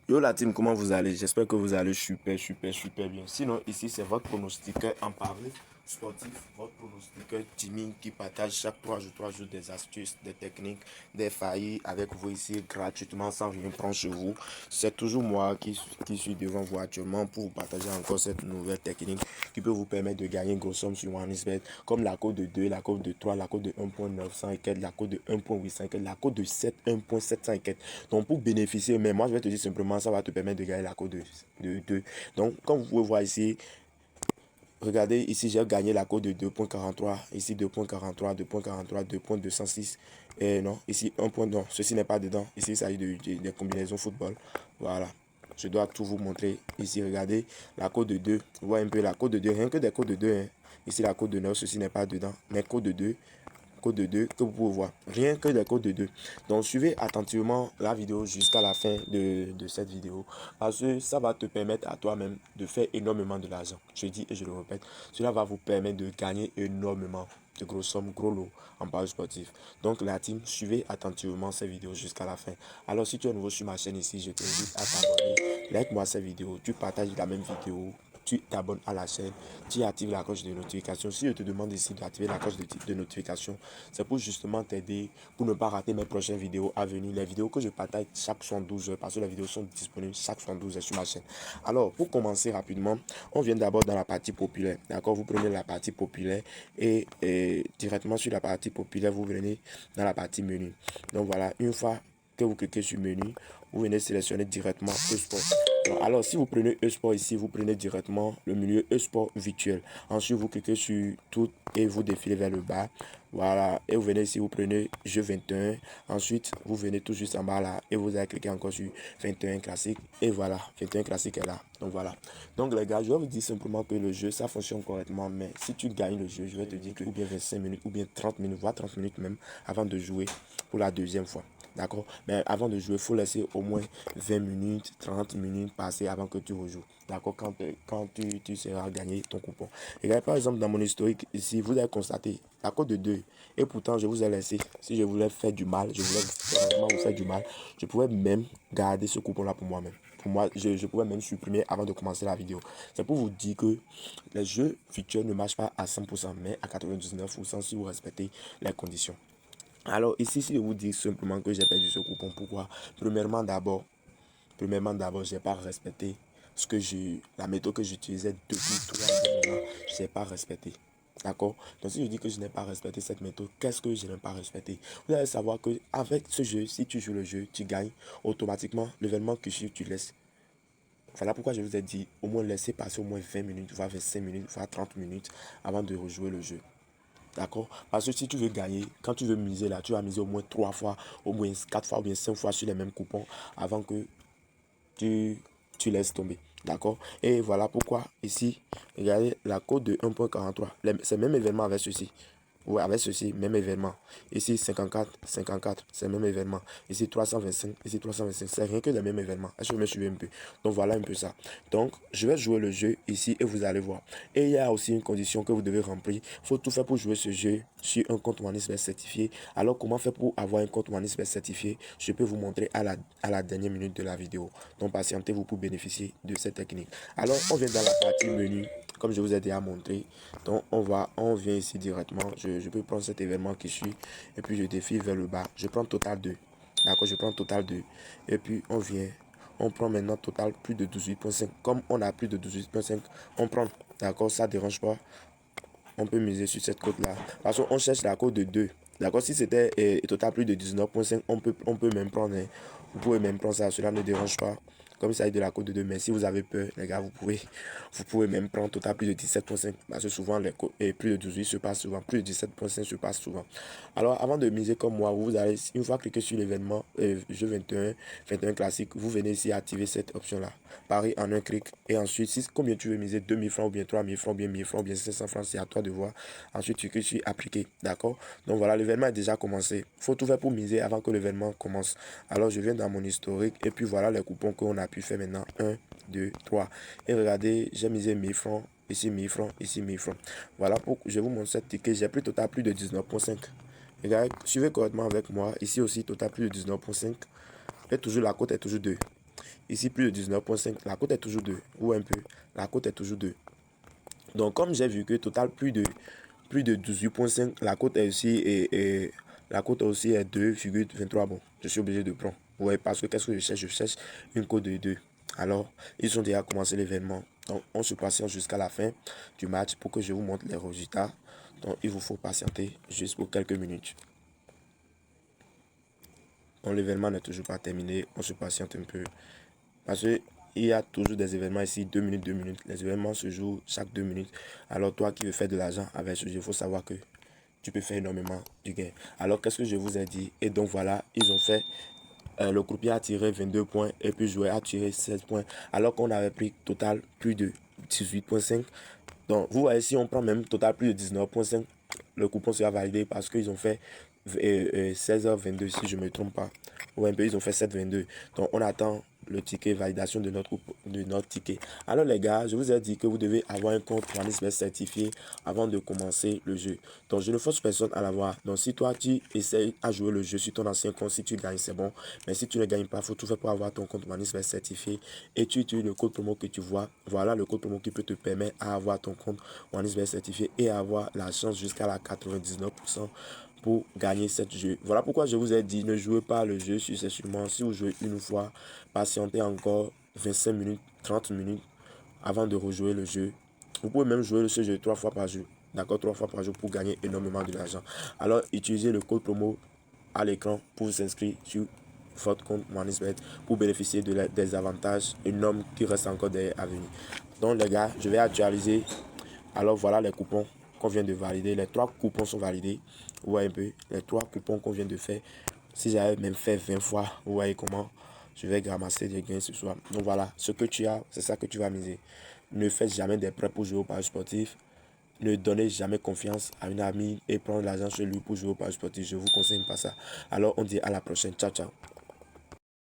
Yo la team, comment vous allez? J'espère que vous allez super bien. Sinon, ici, c'est votre pronostiqueur en parler sportif, votre pronostiqueur Timmy qui partage chaque 3 jours des astuces, des techniques, des failles avec vous ici gratuitement sans rien prendre chez vous. C'est toujours moi qui suis devant vous actuellement pour vous partager encore cette nouvelle technique qui peut vous permettre de gagner une grosse somme sur OneXBet comme la cote de 2, la cote de 3, la cote de 1.900 et quelques, la cote de 1.800 et quelques, la cote de 7, 1.700 et quelques. Donc pour bénéficier, mais moi je vais te dire simplement, ça va te permettre de gagner la cote de 2. Donc comme vous pouvez voir ici, regardez ici, j'ai gagné la cote de 2.43, ici 2.43, 2.43, 2.206. Et non, ici 1 point, non, ceci n'est pas dedans. Ici, il s'agit des combinaisons football. Voilà. Je dois tout vous montrer. Ici, regardez la cote de 2. Vous voyez un peu la cote de 2. Rien que des cotes de 2. Hein. Ici, la cote de 9, ceci n'est pas dedans. Mais cote de 2, code de 2 que vous pouvez voir. Rien que des codes de 2. Donc suivez attentivement la vidéo jusqu'à la fin de cette vidéo. Parce que ça va te permettre à toi-même de faire énormément de l'argent. Je dis et je le répète. Cela va vous permettre de gagner énormément de grosses sommes, gros lots en paris sportif. Donc la team, suivez attentivement cette vidéo jusqu'à la fin. Alors si tu es nouveau sur ma chaîne ici, je t'invite à t'abonner. Like-moi cette vidéo, tu partages la même vidéo, tu t'abonnes à la chaîne, tu actives la cloche de notification. Si je te demande ici d'activer la cloche de notification, c'est pour justement t'aider pour ne pas rater mes prochaines vidéos à venir. Les vidéos que je partage chaque 72 heures, parce que les vidéos sont disponibles chaque 72 heures sur ma chaîne. Alors, pour commencer rapidement, on vient d'abord dans la partie populaire. D'accord, vous prenez la partie populaire et directement sur la partie populaire, vous venez dans la partie menu. Donc voilà, une fois que vous cliquez sur menu, vous venez sélectionner directement e-sport. Alors, si vous prenez e-sport ici, vous prenez directement le milieu e-sport virtuel. Ensuite, vous cliquez sur tout et vous défilez vers le bas. Voilà, et vous venez ici, vous prenez jeu 21. Ensuite, vous venez tout juste en bas là et vous allez cliquer encore sur 21 classique. Et voilà, 21 classique est là. Donc voilà. Donc les gars, je vais vous dire simplement que le jeu, ça fonctionne correctement. Mais si tu gagnes le jeu, je vais te dire que ou bien 25 minutes, ou bien 30 minutes, voire 30 minutes même, avant de jouer pour la deuxième fois. D'accord. Mais avant de jouer, il faut laisser au moins 20 minutes, 30 minutes passer avant que tu rejoues. D'accord. Quand tu seras gagné ton coupon. Regardez par exemple dans mon historique ici, vous allez constater la cote de 2. Et pourtant, je vous ai laissé. Si je voulais faire du mal, je voulais vraiment vous faire du mal, je pouvais même garder ce coupon-là pour moi-même. Pour moi, je pouvais même supprimer avant de commencer la vidéo. C'est pour vous dire que les jeux virtuels ne marchent pas à 100%, mais à 99% si vous respectez les conditions. Alors ici, si je vous dis simplement que j'ai perdu ce coupon, pourquoi? Premièrement d'abord, j'ai pas respecté la méthode que j'utilisais depuis 3 ans. Je n'ai pas respecté. D'accord? Donc si je dis que je n'ai pas respecté cette méthode, qu'est-ce que je n'ai pas respecté? Vous allez savoir que avec ce jeu, si tu joues le jeu, tu gagnes automatiquement l'événement que tu laisses. Voilà pourquoi je vous ai dit au moins laisser passer au moins 20 minutes, voire 25 minutes, voire 30 minutes avant de rejouer le jeu. D'accord? Parce que si tu veux gagner, quand tu veux miser là, tu vas miser au moins 3 fois, au moins 4 fois, ou bien 5 fois sur les mêmes coupons avant que tu, tu laisses tomber. D'accord? Et voilà pourquoi ici, regardez la cote de 1.43. C'est le même événement avec ceci. Oui, avec ceci, même événement. Ici, 54, 54, c'est le même événement. Ici, 325, ici, 325, c'est rien que le même événement. Est-ce que je me suis un peu? Donc, voilà un peu ça. Donc, je vais jouer le jeu ici et vous allez voir. Et il y a aussi une condition que vous devez remplir. Il faut tout faire pour jouer ce jeu sur un compte OneXBet certifié. Alors, comment faire pour avoir un compte OneXBet certifié? Je peux vous montrer à la dernière minute de la vidéo. Donc, patientez-vous pour bénéficier de cette technique. Alors, on vient dans la partie menu. Comme je vous ai déjà montré, donc on vient ici directement. Je peux prendre cet événement qui suit et puis je défile vers le bas. Je prends total 2. D'accord, je prends total 2. Et puis on vient, on prend maintenant total plus de 18.5. Comme on a plus de 18.5, on prend. D'accord, ça ne dérange pas. On peut miser sur cette cote là. Parce qu'on cherche la cote de 2. D'accord, si c'était total plus de 19.5, on peut même prendre. Hein. Vous pouvez même prendre ça, cela ne dérange pas. Comme ça de la cote de 2. Mais si vous avez peur, les gars, vous pouvez même prendre total plus de 17.5. Parce que souvent, les cotes plus de 18 se passe souvent. Plus de 17.5 se passe souvent. Alors, avant de miser comme moi, vous allez, une fois cliquer sur l'événement jeu 21 classique, vous venez ici activer cette option-là. Paris en un clic. Et ensuite, si combien tu veux miser, 2000 francs ou bien 3000 francs, ou bien 1000 francs, ou bien 500 francs, c'est à toi de voir. Ensuite, tu cliques sur appliquer. D'accord? Donc voilà, l'événement est déjà commencé. Il faut tout faire pour miser avant que l'événement commence. Alors, je viens dans mon historique et puis voilà les coupons qu'on a pu faire maintenant. 1, 2, 3. Et regardez, j'ai misé 1000 francs. Ici 1000 francs, ici 1000 francs. Voilà pour je vous montre cette ticket. J'ai pris total plus de 19.5. Regardez, suivez correctement avec moi. Ici aussi, total plus de 19.5. Et toujours la cote est toujours 2. Ici, plus de 19,5. La cote est toujours 2. Ou un peu. La cote est toujours 2. Donc, comme j'ai vu que total plus de 18,5, la cote est aussi la cote aussi est 2,23. Bon, je suis obligé de prendre. Ouais, parce que qu'est-ce que je cherche? Je cherche une cote de 2. Alors, ils ont déjà commencé l'événement. Donc, on se patiente jusqu'à la fin du match pour que je vous montre les résultats. Donc, il vous faut patienter juste pour quelques minutes. Donc, l'événement n'est toujours pas terminé. On se patiente un peu. Parce qu'il y a toujours des événements ici, 2 minutes, 2 minutes. Les événements se jouent chaque 2 minutes. Alors, toi qui veux faire de l'argent avec ce jeu, il faut savoir que tu peux faire énormément du gain. Alors, qu'est-ce que je vous ai dit? Et donc, voilà, ils ont fait. Le croupier a tiré 22 points et puis joueur a tiré 16 points. Alors qu'on avait pris total plus de 18,5. Donc, vous voyez, si on prend même total plus de 19,5, le coupon sera validé parce qu'ils ont fait 16h22, si je ne me trompe pas. Ou un peu, ils ont fait 7h22. Donc, on attend le ticket, validation de notre ticket. Alors, les gars, je vous ai dit que vous devez avoir un compte OneXBet certifié avant de commencer le jeu. Donc, je ne force personne à l'avoir. Donc, si toi, tu essayes à jouer le jeu sur ton ancien compte, si tu gagnes, c'est bon. Mais si tu ne gagnes pas, il faut tout faire pour avoir ton compte OneXBet certifié. Et tu utilises le code promo que tu vois. Voilà le code promo qui peut te permettre à avoir ton compte OneXBet certifié et avoir la chance jusqu'à la 99% pour gagner cette jeu. Voilà pourquoi je vous ai dit, ne jouez pas le jeu successivement. Si vous jouez une fois, patientez encore 25 minutes, 30 minutes avant de rejouer le jeu. Vous pouvez même jouer ce jeu 3 fois par jour. D'accord, 3 fois par jour pour gagner énormément de l'argent. Alors, utilisez le code promo à l'écran pour vous inscrire sur votre compte OneXBet pour bénéficier des avantages énormes qui restent encore à venir. Donc, les gars, je vais actualiser. Alors, voilà les coupons qu'on vient de valider. Les 3 coupons sont validés. Vous voyez un peu les 3 coupons qu'on vient de faire. Si j'avais même fait 20 fois, vous voyez comment je vais ramasser des gains ce soir. Donc voilà, ce que tu as, c'est ça que tu vas miser. Ne faites jamais des prêts pour jouer au pari sportif. Ne donnez jamais confiance à une amie et prendre l'argent chez lui pour jouer au pari sportif. Je vous conseille pas ça. Alors on dit à la prochaine. Ciao, ciao.